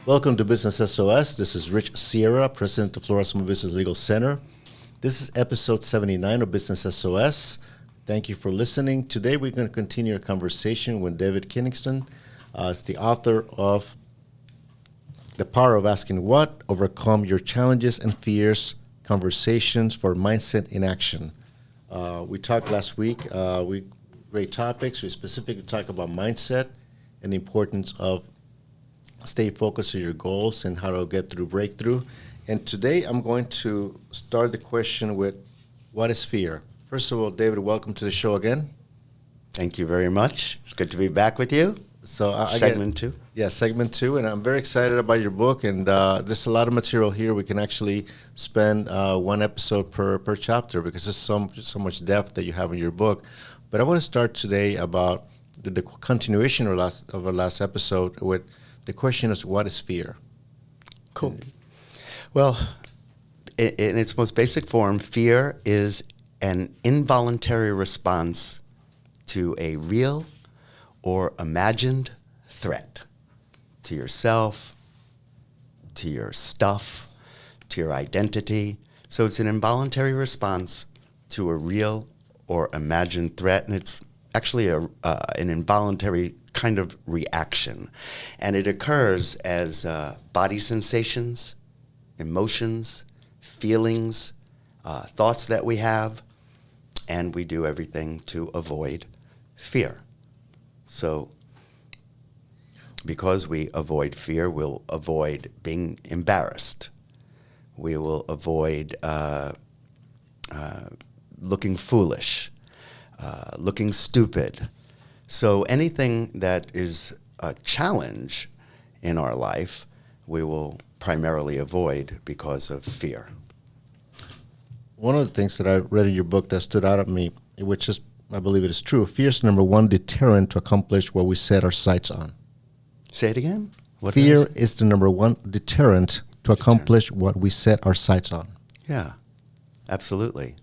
Welcome to Business SOS. This is Rich Sierra, President of Florida Small Business Legal Center. This is episode 79 of Business SOS. Thank you for listening. Today we're going to continue a conversation with David Kinigson. He's the author of The Power of Asking What, Overcome Your Challenges and Fears, Conversations for Mindset in Action. We talked last week, great topics. We specifically talked about mindset and the importance of stay focused on your goals and how to get through breakthrough. And today I'm going to start the question with, what is fear? First of all, David, welcome to the show again. Thank you very much. It's good to be back with you. So Segment 2. Yeah, segment 2. And I'm very excited about your book. And there's a lot of material here. We can actually spend one episode per chapter because there's so much depth that you have in your book. But I want to start today about the continuation of our last episode with the question is, what is fear? Cool. Well, in its most basic form, fear is an involuntary response to a real or imagined threat to yourself, to your stuff, to your identity. So it's an involuntary response to a real or imagined threat, and it's actually an involuntary kind of reaction. And it occurs as body sensations, emotions, feelings, thoughts that we have, and we do everything to avoid fear. So because we avoid fear, we'll avoid being embarrassed. We will avoid looking foolish, looking stupid. So anything that is a challenge in our life, we will primarily avoid because of fear. One of the things that I read in your book that stood out at me, which is, I believe it is true, fear is number one deterrent to accomplish what we set our sights on. Say it again? Fear is the number one deterrent to accomplish what we set our sights on. Yeah, absolutely.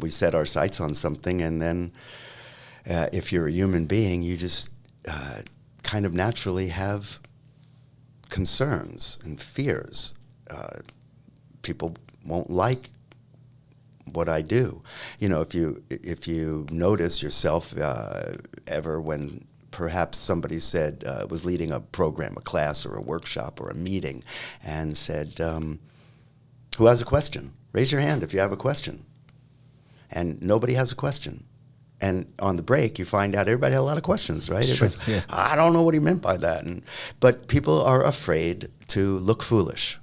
We set our sights on something, and then if you're a human being, you just kind of naturally have concerns and fears. People won't like what I do. You know, if you notice yourself ever when perhaps somebody said, was leading a program, a class or a workshop or a meeting, and said, who has a question? Raise your hand if you have a question. And nobody has a question. And on the break, you find out everybody had a lot of questions, right? Sure, yeah. I don't know what he meant by that. But people are afraid to look foolish.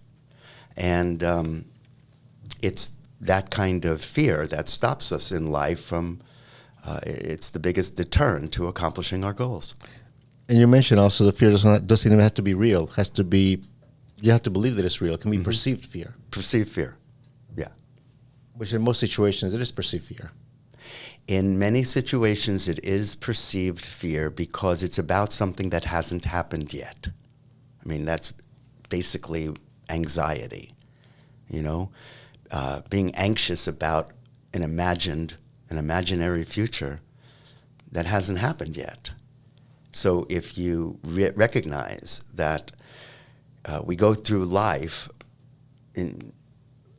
And it's that kind of fear that stops us in life from, it's the biggest deterrent to accomplishing our goals. And you mentioned also the fear doesn't even have to be real. It has to be, you have to believe that it's real. It can be perceived fear. Perceived fear, yeah. Which in most situations, it is perceived fear. In many situations, it is perceived fear because it's about something that hasn't happened yet. I mean, that's basically anxiety, you know? Being anxious about an imaginary future that hasn't happened yet. So if you recognize that we go through life in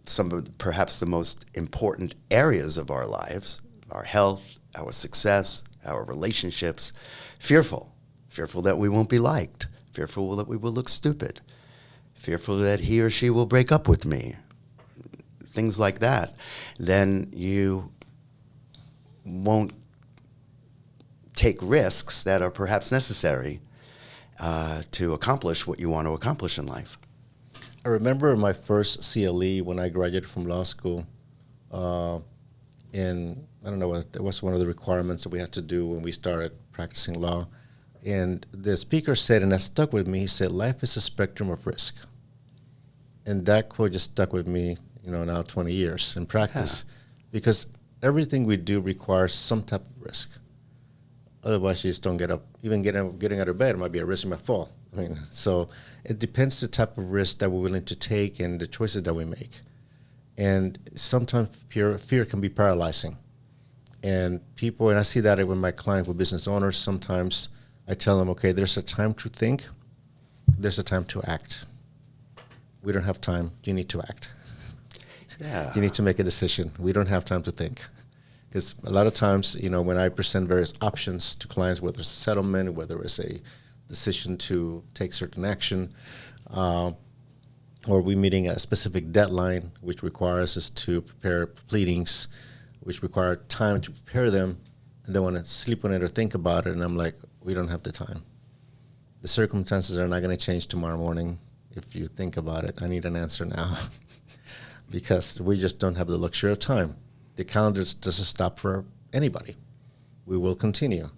some of perhaps the most important areas of our lives, our health, our success, our relationships, fearful that we won't be liked, fearful that we will look stupid, fearful that he or she will break up with me, things like that, then you won't take risks that are perhaps necessary to accomplish what you want to accomplish in life. I remember my first CLE when I graduated from law school, and I don't know, it was one of the requirements that we had to do when we started practicing law. And the speaker said, and that stuck with me, he said, life is a spectrum of risk. And that quote just stuck with me, now 20 years in practice, because everything we do requires some type of risk. Otherwise, you just don't get up. Even getting out of bed might be a risk you might fall. So it depends the type of risk that we're willing to take and the choices that we make. And sometimes fear can be paralyzing. And I see that with my clients, with business owners, sometimes I tell them, okay, there's a time to think, there's a time to act. We don't have time. You need to act. Yeah. You need to make a decision. We don't have time to think. Because a lot of times, when I present various options to clients, whether it's a settlement, whether it's a decision to take certain action, or we're meeting a specific deadline, which requires us to prepare pleadings, which require time to prepare them, and they want to sleep on it or think about it, and I'm like, we don't have the time. The circumstances are not going to change tomorrow morning. If you think about it, I need an answer now because we just don't have the luxury of time. The calendar doesn't stop for anybody. We will continue.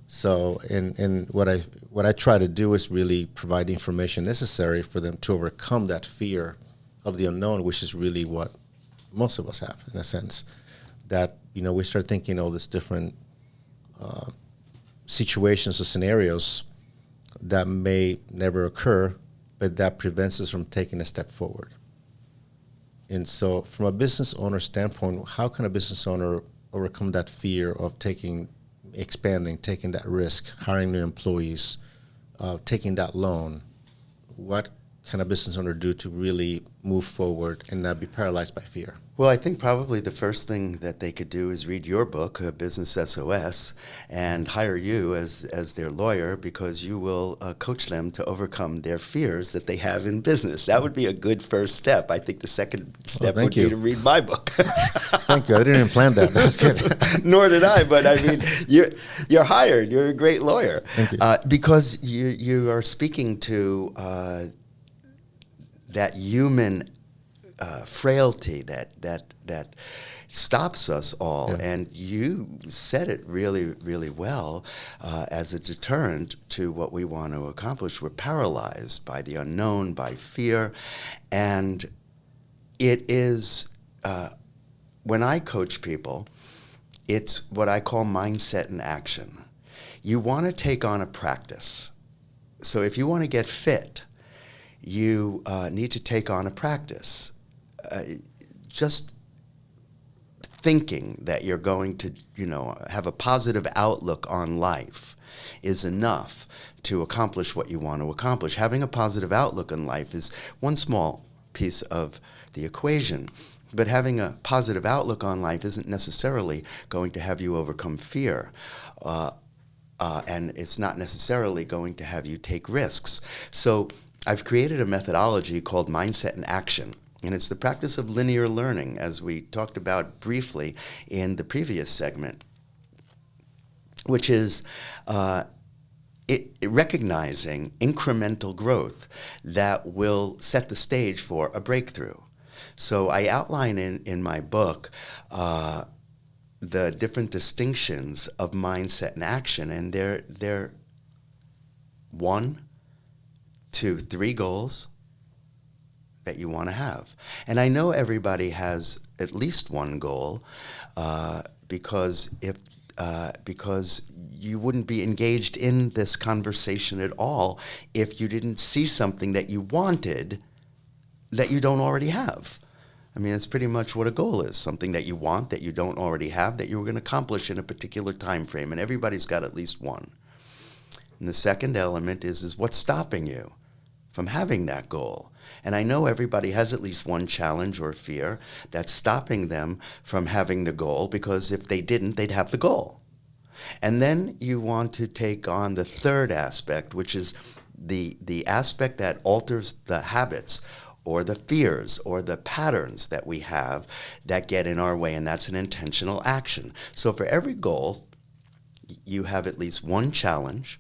So, and what I try to do is really provide the information necessary for them to overcome that fear of the unknown, which is really what most of us have, in a sense. That we start thinking all these different situations or scenarios that may never occur, but that prevents us from taking a step forward. And so from a business owner standpoint, how can a business owner overcome that fear of expanding, taking that risk, hiring new employees, taking that loan? What can a business owner do to really move forward and not be paralyzed by fear? Well, I think probably the first thing that they could do is read your book, Business SOS, and hire you as their lawyer, because you will coach them to overcome their fears that they have in business. That would be a good first step. I think the second step would be to read my book. Thank you. I didn't even plan that. That was good. Nor did I, but I mean, you're hired. You're a great lawyer. Thank you. Because you are speaking to that human frailty that stops us all. Yeah. And you said it really, really well as a deterrent to what we want to accomplish. We're paralyzed by the unknown, by fear. And it is, when I coach people, it's what I call mindset in action. You want to take on a practice. So if you want to get fit, you need to take on a practice. Just thinking that you're going to, have a positive outlook on life is enough to accomplish what you want to accomplish. Having a positive outlook on life is one small piece of the equation. But having a positive outlook on life isn't necessarily going to have you overcome fear. And it's not necessarily going to have you take risks. So I've created a methodology called Mindset in Action. And it's the practice of linear learning, as we talked about briefly in the previous segment, which is recognizing incremental growth that will set the stage for a breakthrough. So I outline in my book the different distinctions of mindset and action, and they're 1, 2, 3 goals that you want to have. And I know everybody has at least one goal because you wouldn't be engaged in this conversation at all if you didn't see something that you wanted that you don't already have. I mean, that's pretty much what a goal is, something that you want that you don't already have that you were going to accomplish in a particular time frame, and everybody's got at least one. And the second element is what's stopping you from having that goal. And I know everybody has at least one challenge or fear that's stopping them from having the goal, because if they didn't, they'd have the goal. And then you want to take on the third aspect, which is the aspect that alters the habits or the fears or the patterns that we have that get in our way, and that's an intentional action. So for every goal, you have at least one challenge,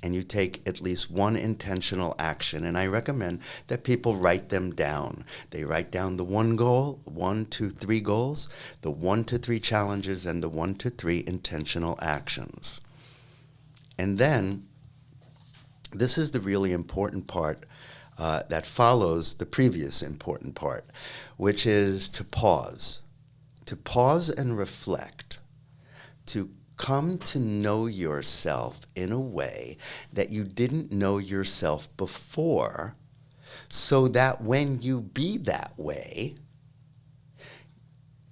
and you take at least one intentional action. And I recommend that people write them down. They write down the 1 goal, 1 to 3 goals, the 1 to 3 challenges, and the 1 to 3 intentional actions. And then, this is the really important part that follows the previous important part, which is to pause and reflect, to come to know yourself in a way that you didn't know yourself before, so that when you be that way,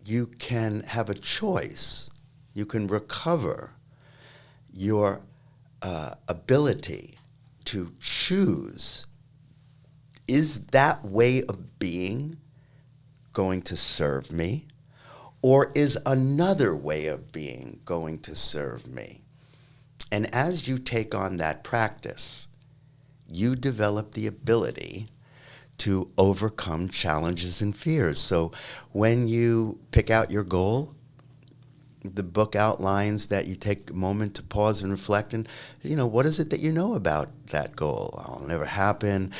you can have a choice. You can recover your ability to choose, is that way of being going to serve me? Or is another way of being going to serve me? And as you take on that practice, you develop the ability to overcome challenges and fears. So when you pick out your goal, the book outlines that you take a moment to pause and reflect and, what is it that you know about that goal? Oh, it'll never happen.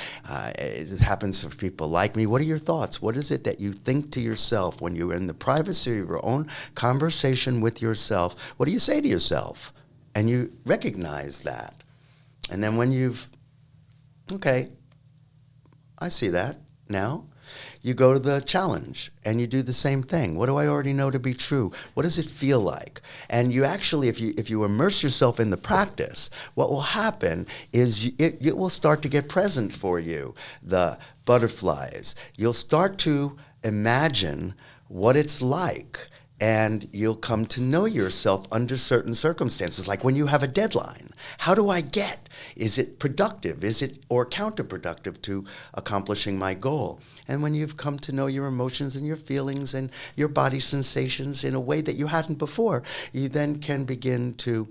It happens for people like me. What are your thoughts? What is it that you think to yourself when you're in the privacy of your own conversation with yourself? What do you say to yourself? And you recognize that. And then when okay, I see that now. You go to the challenge and you do the same thing. What do I already know to be true? What does it feel like? And you actually, if you immerse yourself in the practice, what will happen is it will start to get present for you. The butterflies. You'll start to imagine what it's like. And you'll come to know yourself under certain circumstances, like when you have a deadline. How do I get? Is it productive? Is it or counterproductive to accomplishing my goal? And when you've come to know your emotions and your feelings and your body sensations in a way that you hadn't before, you then can begin to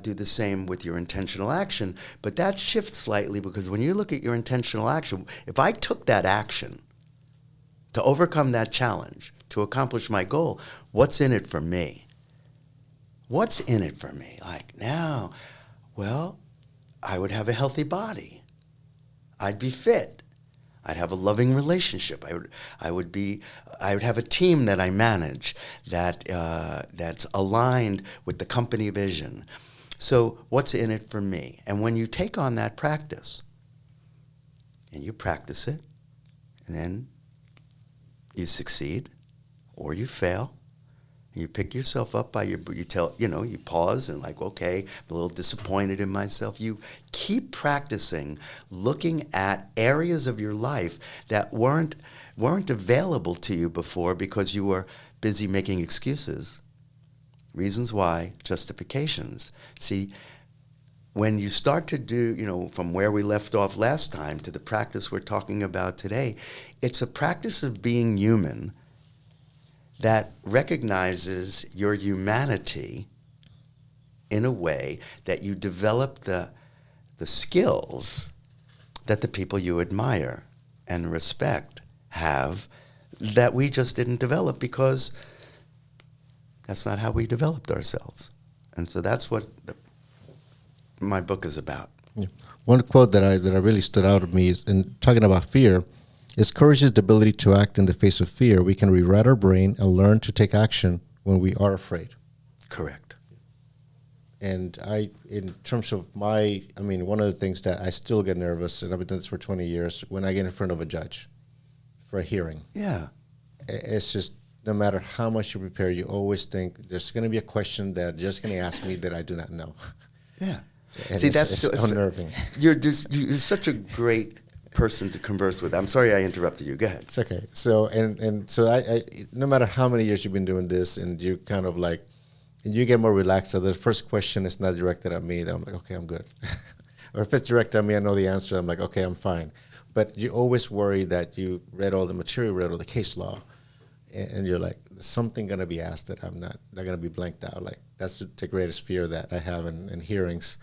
do the same with your intentional action. But that shifts slightly because when you look at your intentional action, if I took that action to overcome that challenge, to accomplish my goal, what's in it for me? What's in it for me? Like now, well, I would have a healthy body. I'd be fit. I'd have a loving relationship. I would have a team that I manage that's aligned with the company vision. So what's in it for me? And when you take on that practice and you practice it, and then you succeed, or you fail, and you pick yourself up by you pause and like, okay, I'm a little disappointed in myself. You keep practicing looking at areas of your life that weren't available to you before because you were busy making excuses. Reasons why, justifications. See, when you start to do, from where we left off last time to the practice we're talking about today, it's a practice of being human that recognizes your humanity in a way that you develop the skills that the people you admire and respect have that we just didn't develop because that's not how we developed ourselves. And so that's what my book is about. Yeah. One quote that I really stood out to me is in talking about fear. Is courage is the ability to act in the face of fear. We can rewrite our brain and learn to take action when we are afraid. Correct. And in terms of one of the things that I still get nervous, and I've been doing this for 20 years, when I get in front of a judge for a hearing. Yeah. It's just, no matter how much you prepare, you always think there's going to be a question that they're just going to ask me that I do not know. Yeah. And see, it's unnerving. You're such a great person to converse with. I'm sorry I interrupted you. Go ahead. It's okay. So so I no matter how many years you've been doing this, and you kind of like, and you get more relaxed. So the first question is not directed at me. Then I'm like, okay, I'm good. Or if it's directed at me, I know the answer. I'm like, okay, I'm fine. But you always worry that you read all the material, read all the case law, and you're like, there's something going to be asked that I'm not going to be blanked out. Like that's the greatest fear that I have in hearings,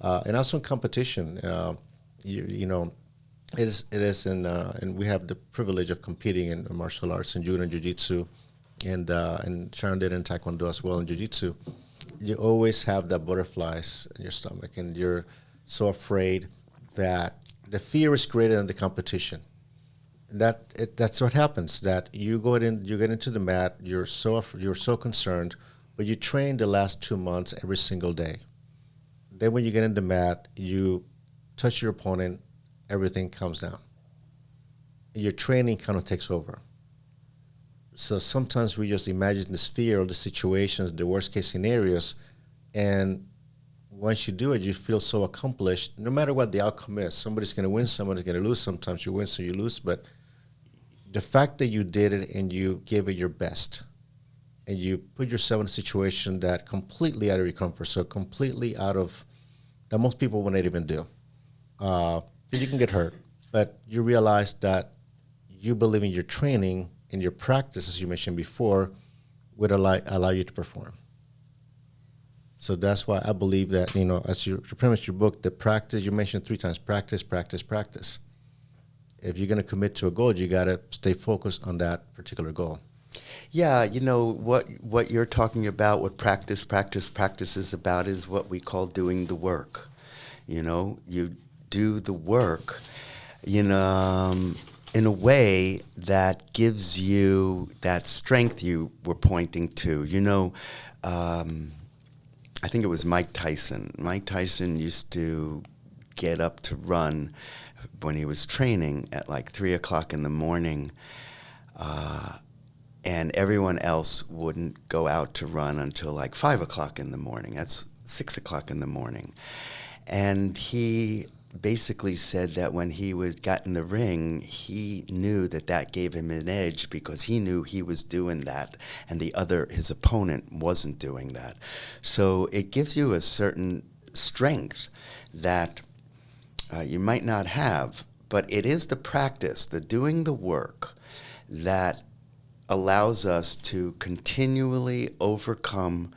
and also in competition. It is, and we have the privilege of competing in martial arts, in judo and jiu-jitsu, and Sharon did in taekwondo as well in jiu-jitsu. You always have that butterflies in your stomach, and you're so afraid that the fear is greater than the competition. That's what happens. That you get into the mat, you're so concerned, but you train the last 2 months every single day. Then when you get in the mat, you touch your opponent, everything comes down. Your training kind of takes over. So sometimes we just imagine this fear of the situations, the worst case scenarios, and once you do it, you feel so accomplished. No matter what the outcome is, somebody's going to win, somebody's going to lose. Sometimes you win, so you lose. But the fact that you did it and you gave it your best, and you put yourself in a situation that completely out of your comfort, so completely out of that most people wouldn't even do. You can get hurt, but you realize that you believe in your training and your practice, as you mentioned before, would allow you to perform. So that's why I believe that, as you premise your book, the practice, you mentioned 3 times, practice, practice, practice. If you're going to commit to a goal, you got to stay focused on that particular goal. Yeah, what you're talking about, what practice is about is what we call doing the work. You do the work, in a way that gives you that strength you were pointing to. I think it was Mike Tyson. Mike Tyson used to get up to run when he was training at like 3 o'clock in the morning. And everyone else wouldn't go out to run until like 5 o'clock in the morning. That's 6 o'clock in the morning. And he basically said that when he got in the ring, he knew that gave him an edge because he knew he was doing that and his opponent wasn't doing that. So it gives you a certain strength that you might not have, but it is the practice, the doing the work, that allows us to continually overcome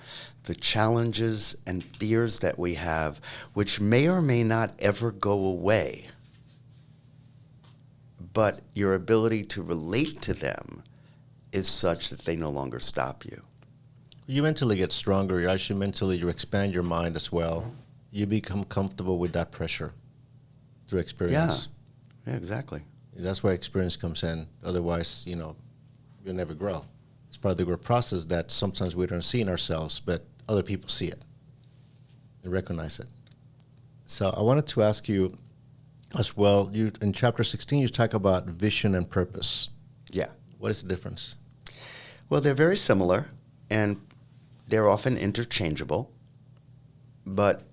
the challenges and fears that we have, which may or may not ever go away. But your ability to relate to them is such that they no longer stop you. You mentally get stronger. You expand your mind as well. You become comfortable with that pressure through experience. Yeah, exactly. That's where experience comes in. Otherwise, you'll never grow. It's part of the growth process that sometimes we don't see in ourselves, but other people see it and recognize it. So I wanted to ask you as well, in chapter 16, you talk about vision and purpose. Yeah. What is the difference? Well, they're very similar, and they're often interchangeable. But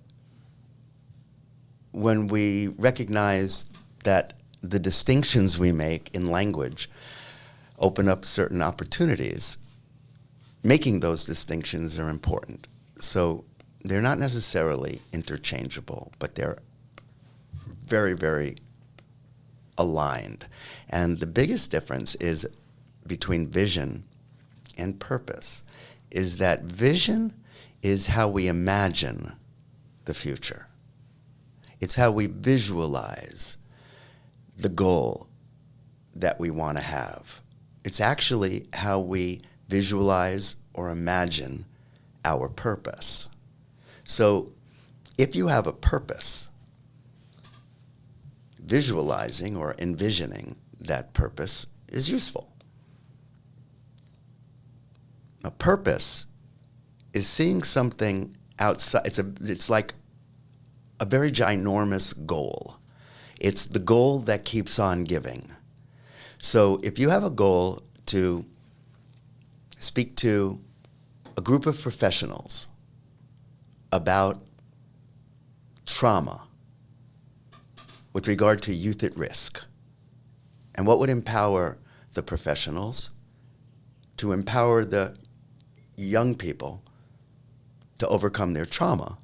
when we recognize that the distinctions we make in language open up certain opportunities, making those distinctions are important. So they're not necessarily interchangeable, but they're very, very aligned. And the biggest difference is between vision and purpose is that vision is how we imagine the future. It's how we visualize the goal that we want to have. It's actually how we visualize or imagine our purpose. So if you have a purpose, visualizing or envisioning that purpose is useful. A purpose is seeing something outside. It's like a very ginormous goal. It's the goal that keeps on giving. So if you have a goal to speak to a group of professionals about trauma with regard to youth at risk, and what would empower the professionals to empower the young people to overcome their trauma,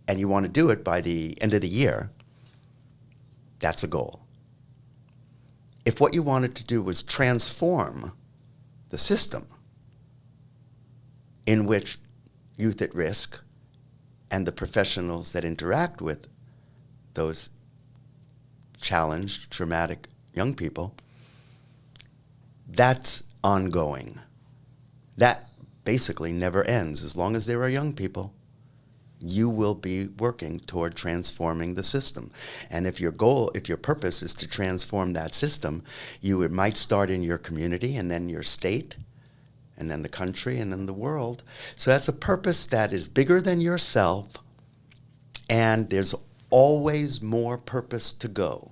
and you want to do it by the end of the year, that's a goal. If what you wanted to do was transform the system in which youth at risk and the professionals that interact with those challenged, traumatic young people, that's ongoing. That basically never ends. As long as there are young people, you will be working toward transforming the system. And if your purpose is to transform that system, it might start in your community and then your state and then the country and then the world. So that's a purpose that is bigger than yourself, and there's always more purpose to go.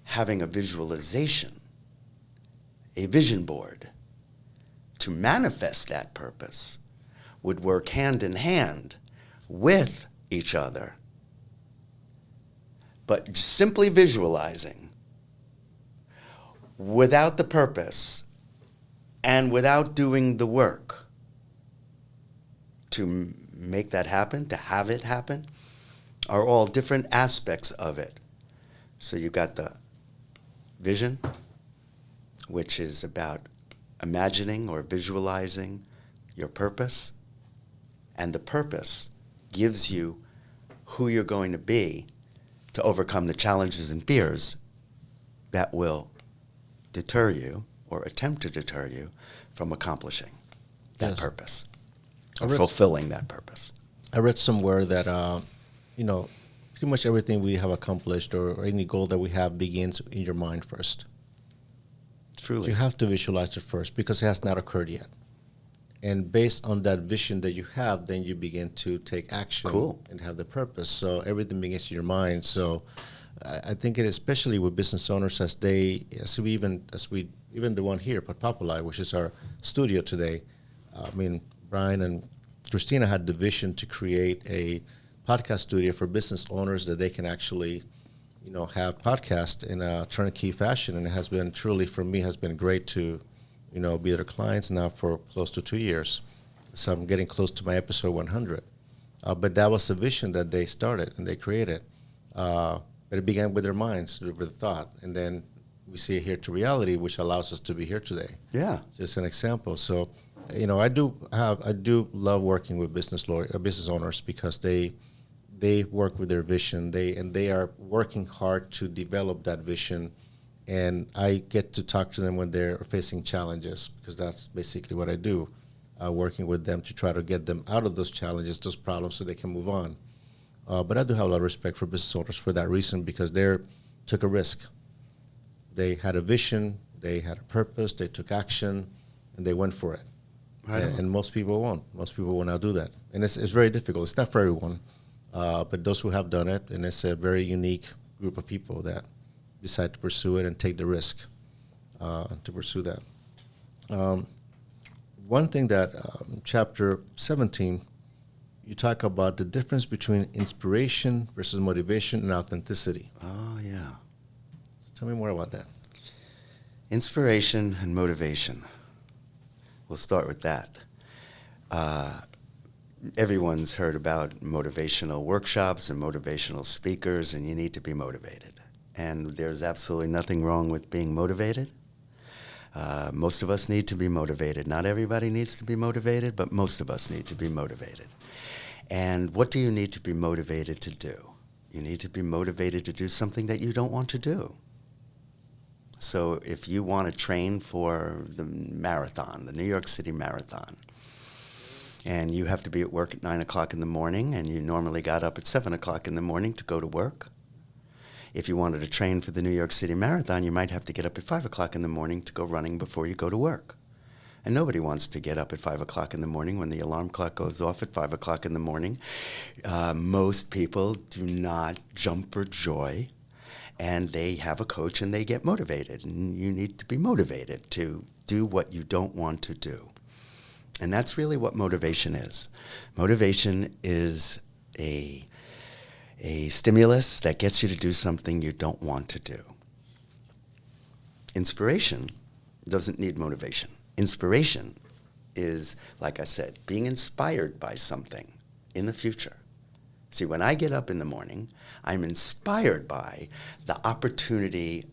Having a visualization, a vision board to manifest that purpose would work hand in hand with each other. But simply visualizing without the purpose and without doing the work to make that happen, to have it happen, are all different aspects of it. So you got the vision, which is about imagining or visualizing your purpose. And the purpose gives you who you're going to be to overcome the challenges and fears that will deter you or attempt to deter you from accomplishing that purpose or fulfilling that purpose. I read somewhere that, pretty much everything we have accomplished or any goal that we have begins in your mind first. Truly. So you have to visualize it first because it has not occurred yet. And based on that vision that you have, then you begin to take action and have the purpose. So everything begins in your mind. So I think it, especially with business owners, even the one here, Populi, which is our studio today. Brian and Christina had the vision to create a podcast studio for business owners that they can actually, have podcasts in a turnkey fashion. And it has been truly, for me, has been great to be their clients now for close to 2 years. So I'm getting close to my episode 100. But that was a vision that they started and they created. But it began with their minds, with the thought. And then we see it here to reality, which allows us to be here today. Yeah. Just an example. So, I do love working with business owners because they work with their vision. They are working hard to develop that vision. And I get to talk to them when they're facing challenges because that's basically what I do, working with them to try to get them out of those challenges, those problems, so they can move on. But I do have a lot of respect for business owners for that reason because they took a risk. They had a vision, they had a purpose, they took action, and they went for it. Right. And most people won't. Most people will not do that. And it's very difficult. It's not for everyone, but those who have done it, and it's a very unique group of people that decide to pursue it and take the risk to pursue that. One thing that chapter 17, you talk about the difference between inspiration versus motivation and authenticity. Oh, yeah. So tell me more about that. Inspiration and motivation. We'll start with that. Everyone's heard about motivational workshops and motivational speakers, and you need to be motivated. And there's absolutely nothing wrong with being motivated. Most of us need to be motivated. Not everybody needs to be motivated, but most of us need to be motivated. And what do you need to be motivated to do? You need to be motivated to do something that you don't want to do. So if you want to train for the marathon, the New York City Marathon, and you have to be at work at 9 o'clock in the morning, and you normally got up at 7 o'clock in the morning to go to work, if you wanted to train for the New York City Marathon, you might have to get up at 5 o'clock in the morning to go running before you go to work. And nobody wants to get up at 5 o'clock in the morning when the alarm clock goes off at 5 o'clock in the morning. Most people do not jump for joy, and they have a coach and they get motivated. And you need to be motivated to do what you don't want to do. And that's really what motivation is. Motivation is a stimulus that gets you to do something you don't want to do. Inspiration doesn't need motivation. Inspiration is, like I said, being inspired by something in the future. See, when I get up in the morning, I'm inspired by the opportunity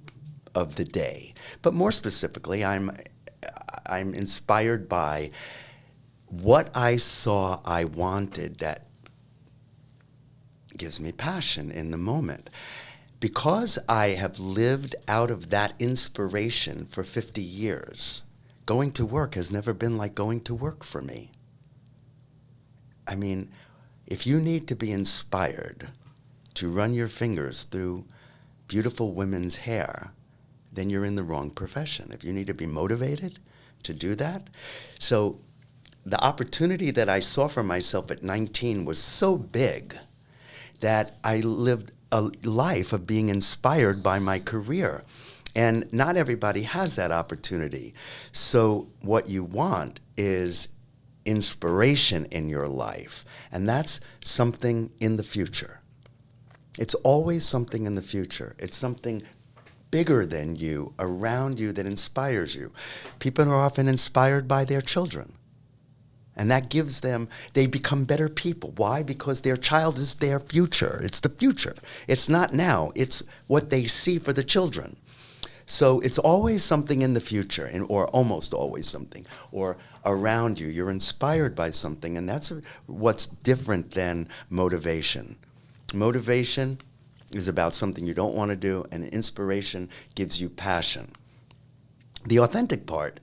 of the day. But more specifically, I'm inspired by what I saw I wanted that gives me passion in the moment. Because I have lived out of that inspiration for 50 years, going to work has never been like going to work for me. I mean, if you need to be inspired to run your fingers through beautiful women's hair, then you're in the wrong profession. If you need to be motivated to do that. So the opportunity that I saw for myself at 19 was so big that I lived a life of being inspired by my career. And not everybody has that opportunity. So what you want is inspiration in your life. And that's something in the future. It's always something in the future. It's something bigger than you, around you, that inspires you. People are often inspired by their children. And that gives them, they become better people. Why? Because their child is their future. It's the future. It's not now. It's what they see for the children. So it's always something in the future, or almost always something, or around you. You're inspired by something, and that's what's different than motivation. Motivation is about something you don't want to do, and inspiration gives you passion. The authentic part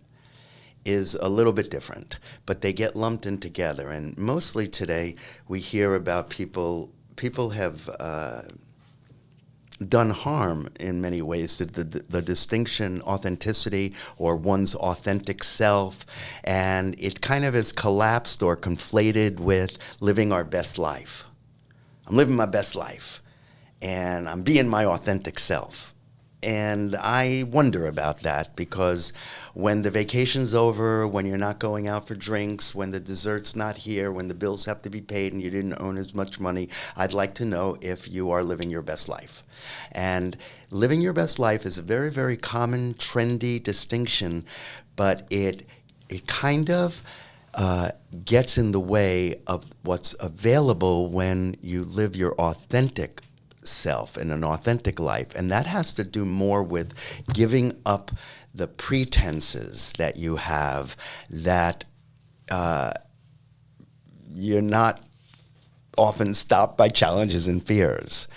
is a little bit different, but they get lumped in together. And mostly today, we hear about people have done harm in many ways to the distinction, authenticity, or one's authentic self, and it kind of is collapsed or conflated with living our best life. I'm living my best life, and I'm being my authentic self. And I wonder about that, because when the vacation's over, when you're not going out for drinks, when the dessert's not here, when the bills have to be paid and you didn't earn as much money, I'd like to know if you are living your best life. And living your best life is a very, very common, trendy distinction, but it kind of gets in the way of what's available when you live your authentic self in an authentic life. And that has to do more with giving up the pretenses that you have, that you're not often stopped by challenges and fears.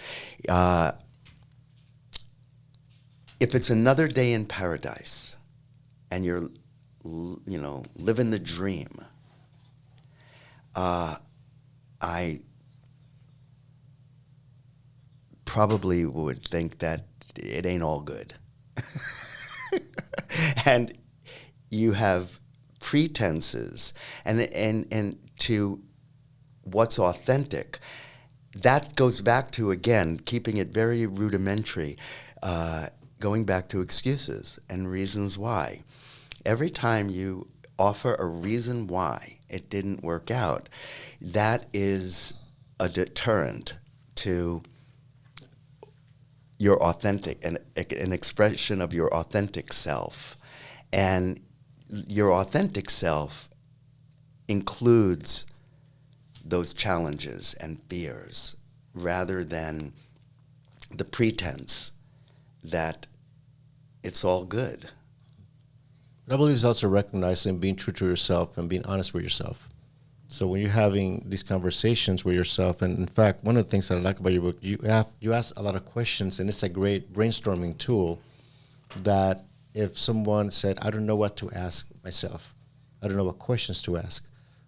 If it's another day in paradise and you're living the dream, I probably would think that it ain't all good. And you have pretenses, and to what's authentic, that goes back to, again, keeping it very rudimentary, going back to excuses and reasons why. Every time you offer a reason why it didn't work out, that is a deterrent to your authentic, an expression of your authentic self. And your authentic self includes those challenges and fears, rather than the pretense that it's all good. But I believe it's also recognizing being true to yourself and being honest with yourself. So when you're having these conversations with yourself, and in fact, one of the things that I like about your book, you ask a lot of questions, and it's a great brainstorming tool that if someone said, I don't know what to ask myself, I don't know what questions to ask.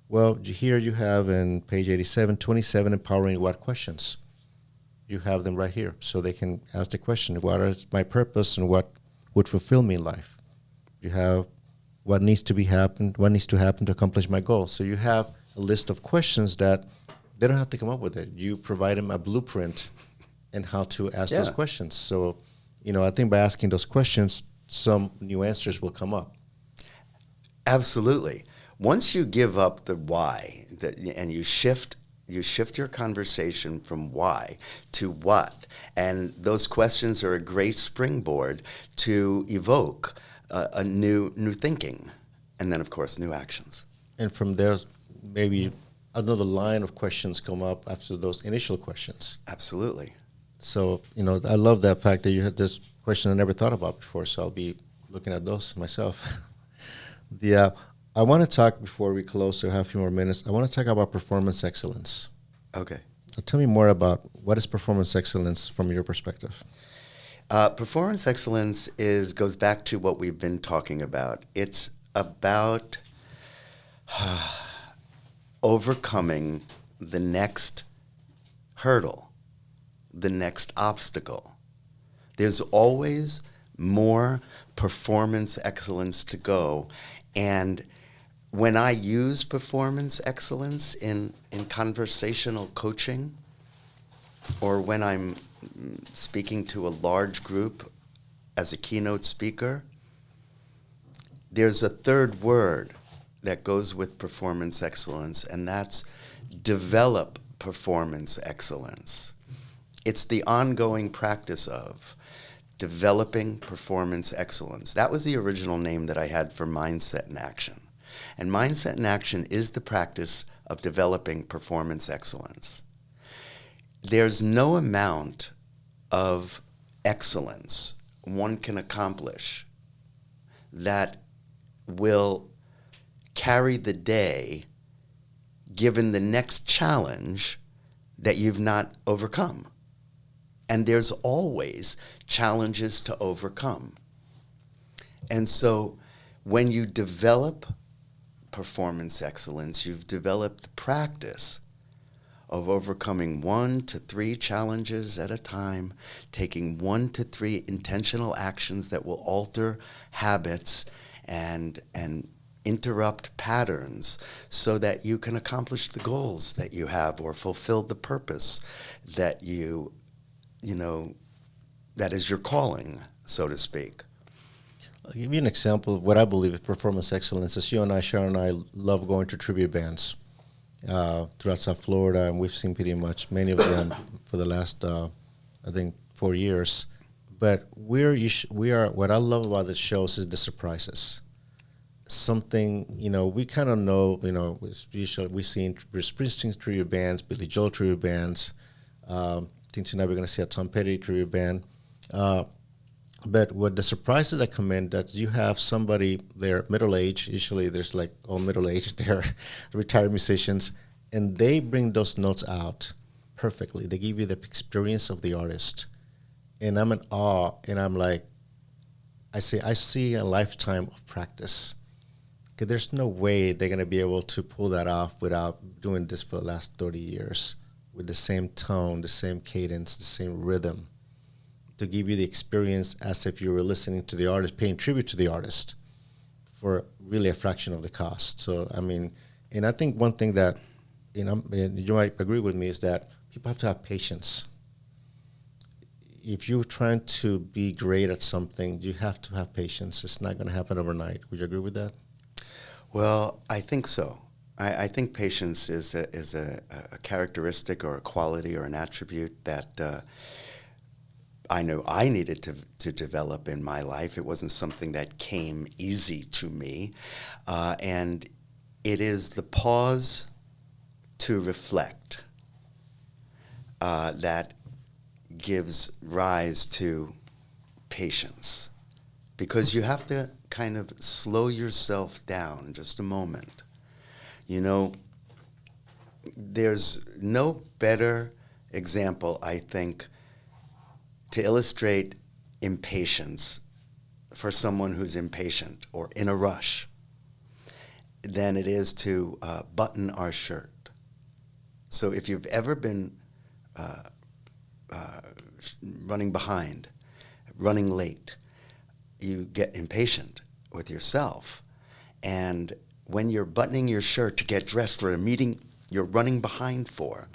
Well, here you have in page 87, 27 empowering what questions. You have them right here, so they can ask the question, what is my purpose and what would fulfill me in life? You have what needs to happen to accomplish my goal. So you have a list of questions that they don't have to come up with it. You provide them a blueprint in how to ask those questions. So, I think by asking those questions, some new answers will come up. Absolutely. Once you give up the why, and you shift your conversation from why to what, and those questions are a great springboard to evoke a new thinking, and then, of course, new actions. And from there, maybe another line of questions come up after those initial questions. Absolutely. So, I love that fact that you had this question I never thought about before, so I'll be looking at those myself. I want to talk, before we close, so I have a few more minutes, I want to talk about performance excellence. Okay. So tell me more about what is performance excellence from your perspective. Performance excellence goes back to what we've been talking about. It's about overcoming the next hurdle, the next obstacle. There's always more performance excellence to go. And when I use performance excellence in conversational coaching, or when I'm speaking to a large group as a keynote speaker, there's a third word that goes with performance excellence, and that's develop performance excellence. It's the ongoing practice of developing performance excellence. That was the original name that I had for mindset in action. And mindset in action is the practice of developing performance excellence. There's no amount of excellence one can accomplish that will carry the day given the next challenge that you've not overcome. And there's always challenges to overcome. And so when you develop performance excellence, you've developed the practice of overcoming 1 to 3 challenges at a time, taking 1 to 3 intentional actions that will alter habits and interrupt patterns so that you can accomplish the goals that you have or fulfill the purpose that that is your calling, so to speak. I'll give you an example of what I believe is performance excellence. As you and I, Sharon and I, love going to tribute bands throughout South Florida, and we've seen pretty much many of them for the last, 4 years. But we are. What I love about the shows is the surprises. Something, we kind of know, usually we've seen Bruce Springsteen tribute bands, Billy Joel tribute bands. I think tonight we're going to see a Tom Petty tribute band. But what the surprises that come in, that you have somebody there, middle-aged, usually there's like all middle-aged, they're retired musicians, and they bring those notes out perfectly. They give you the experience of the artist. And I'm in awe, and I'm like, I see a lifetime of practice. Okay, there's no way they're going to be able to pull that off without doing this for the last 30 years with the same tone, the same cadence, the same rhythm, to give you the experience as if you were listening to the artist, paying tribute to the artist for really a fraction of the cost. So, and I think one thing that, you might agree with me, is that people have to have patience. If you're trying to be great at something, you have to have patience. It's not going to happen overnight. Would you agree with that? Well, I think so. I think patience is a characteristic or a quality or an attribute that I know I needed to develop in my life. It wasn't something that came easy to me. And it is the pause to reflect that gives rise to patience. Because you have to kind of slow yourself down just a moment. There's no better example, I think, to illustrate impatience for someone who's impatient or in a rush than it is to button our shirt. So if you've ever been running behind, running late, you get impatient with yourself. And when you're buttoning your shirt to get dressed for a meeting you're running behind for,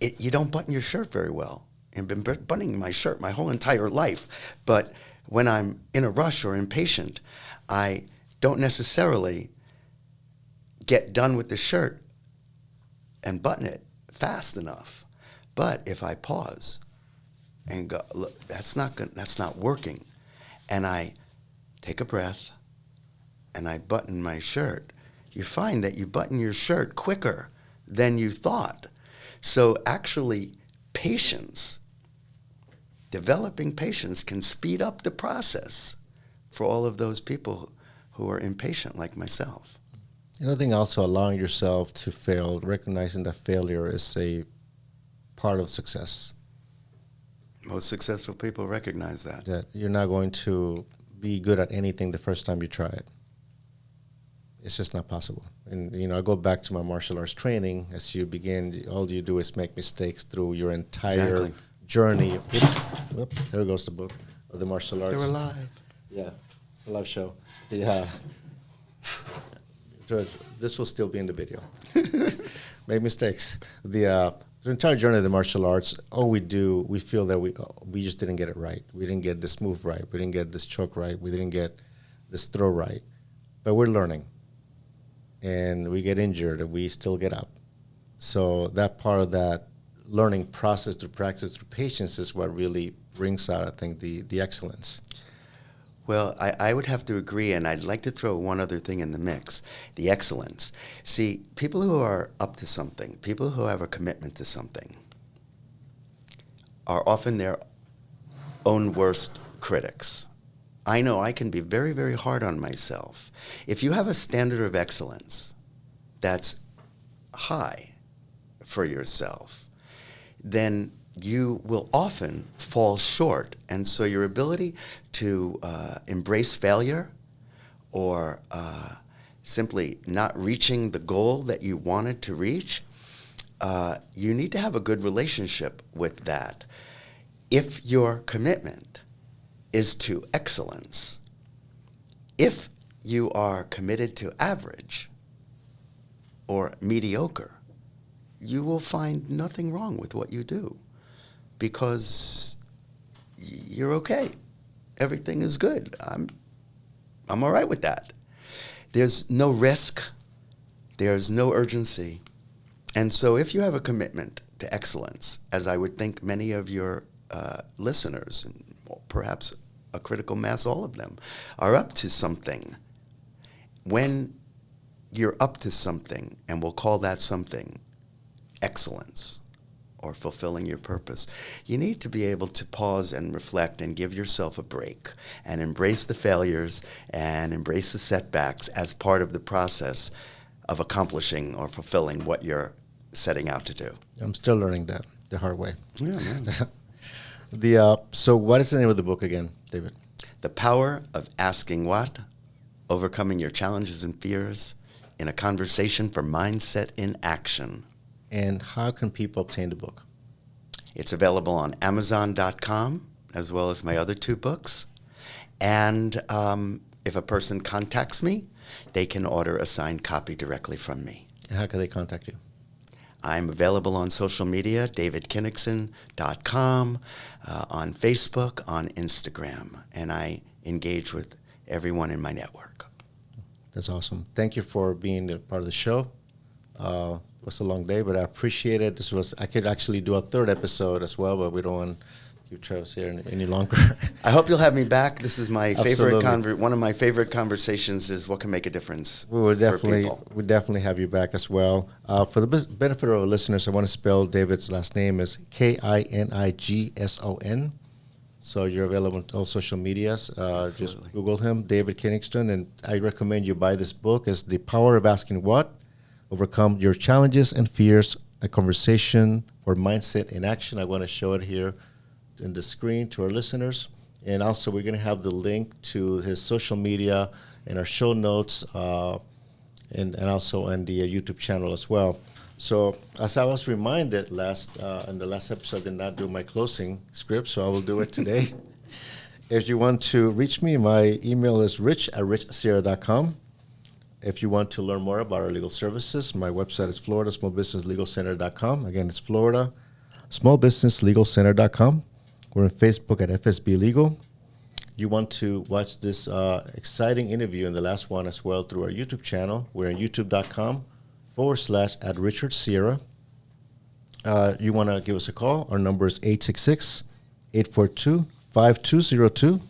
you don't button your shirt very well. I've been buttoning my shirt my whole entire life. But when I'm in a rush or impatient, I don't necessarily get done with the shirt and button it fast enough. But if I pause and go, look, that's not working, and I take a breath and I button my shirt, you find that you button your shirt quicker than you thought. So actually, patience, developing patience, can speed up the process for all of those people who are impatient like myself. Another thing, also allowing yourself to fail, recognizing that failure is a part of success. Most successful people recognize that. That you're not going to be good at anything the first time you try it. It's just not possible. And, I go back to my martial arts training. As you begin, all you do is make mistakes through your entire journey. Whoops, there goes the book of the martial arts. They're alive. Yeah, it's a live show. Yeah. This will still be in the video. Make mistakes. The entire journey of the martial arts, all we do, we feel that we just didn't get it right. We didn't get this move right. We didn't get this choke right. We didn't get this throw right. But we're learning. And we get injured and we still get up. So that part of that learning process through practice, through patience, is what really brings out, I think, the excellence. Well, I would have to agree, and I'd like to throw one other thing in the mix, the excellence. See, people who are up to something, people who have a commitment to something, are often their own worst critics. I know I can be very, very hard on myself. If you have a standard of excellence that's high for yourself, then you will often fall short. And so your ability to embrace failure or simply not reaching the goal that you wanted to reach, you need to have a good relationship with that. If your commitment is to excellence, if you are committed to average or mediocre, you will find nothing wrong with what you do because you're okay. Everything is good. I'm all right with that. There's no risk. There's no urgency. And so if you have a commitment to excellence, as I would think many of your listeners, and perhaps a critical mass, all of them, are up to something. When you're up to something, and we'll call that something excellence or fulfilling your purpose, you need to be able to pause and reflect and give yourself a break and embrace the failures and embrace the setbacks as part of the process of accomplishing or fulfilling what you're setting out to do. I'm still learning that the hard way. Yeah, man. So what is the name of the book again, David? The Power of Asking What? Overcoming Your Challenges and Fears in a Conversation for Mindset in Action. And how can people obtain the book? It's available on Amazon.com, as well as my other two books. And if a person contacts me, they can order a signed copy directly from me. And how can they contact you? I'm available on social media, davidkinigson.com, on Facebook, on Instagram, and I engage with everyone in my network. That's awesome. Thank you for being a part of the show. It was a long day, but I appreciate it. I could actually do a third episode as well, but we don't want to keep Travis here any longer. I hope you'll have me back. This is my favorite Absolutely. one of my favorite conversations is what can make a difference We will for people. definitely have you back as well. For the benefit of our listeners, I want to spell David's last name is Kinigson. So you're available on all social medias. Just Google him, David Kinigson, and I recommend you buy this book. It's The Power of Asking What? Overcome Your Challenges and Fears, a conversation for mindset in action. I want to show it here in the screen to our listeners. And also we're going to have the link to his social media in our show notes and also on the YouTube channel as well. So as I was reminded in the last episode, I did not do my closing script, so I will do it today. If you want to reach me, my email is rich@richsierra.com. If you want to learn more about our legal services, my website is floridasmallbusinesslegalcenter.com. Again, it's floridasmallbusinesslegalcenter.com. We're on Facebook at FSB Legal. You want to watch this exciting interview and the last one as well through our YouTube channel. We're on youtube.com/@RichardSierra. You want to give us a call. Our number is 866-842-5202.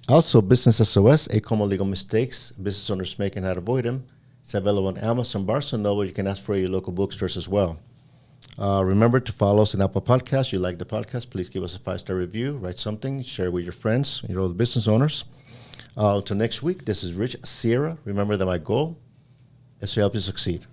Also, Business SOS, 8 common legal mistakes business owners make and how to avoid them. It's available on Amazon, Barnes & Noble. You can ask for your local bookstores as well. Remember to follow us on Apple Podcasts. You like the podcast, please give us a 5-star review, write something, share it with your friends, the business owners. Until next week, this is Rich Sierra. Remember that my goal is to help you succeed.